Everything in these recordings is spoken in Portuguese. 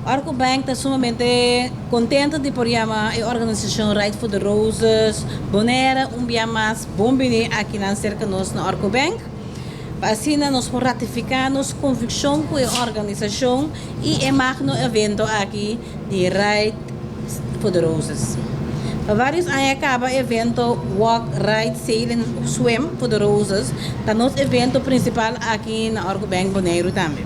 Arco Bank está sumamente contente de por llamar a organização Right for the Roses, Bonera, dia mais bom vir aqui na cerca nós na Arco Bank. Assim nós podemos ratificar nossa convicção com a organização e é magno evento aqui de Right for the Roses. Para vários anos acaba o evento Walk, Ride, Sail and Swim for the Roses, está nosso evento principal aqui na Arco Bank Bonaire também.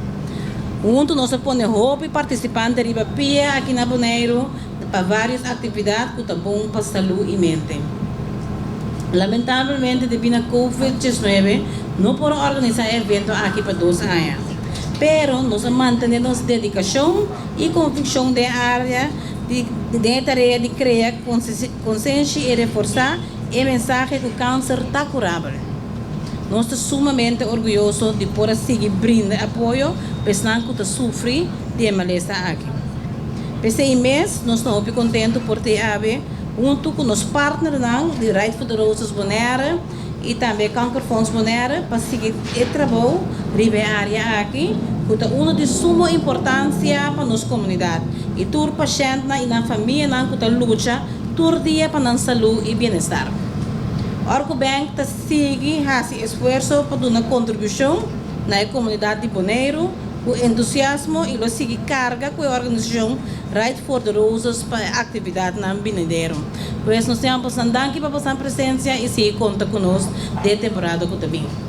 Junto nós põe roupa e participantes de pia aqui na Bonaire para várias atividades que estão bom para a saúde e mente. Lamentavelmente, devido a Covid-19, não podemos organizar evento aqui para 2 anos. Pero nós mantemos dedicação e convicção da área de tarefa de criar consciência e reforçar a mensagem que o câncer está curável. Nós estamos sumamente orgulhosos de poder seguir brindando apoio para os que sofrem de malestar aqui. Esse mês, nós estamos muito contentes por ter junto com os partners de Right for the Roses Bonaire e também Cancer Funds Bonaire para seguir o trabalho na área aqui, que é uma de suma importância para a nossa comunidade. E todo paciente e na família que luta todo dia para a saúde e bem-estar. Arco Bank está seguindo esse esforço para dar uma contribuição na comunidade de Bonaire, com entusiasmo e lo sigue carga com a organização Right for the Roses para a atividade na Binadeiro. Por isso, nós temos a presença e se conta conosco de temporada que está vindo.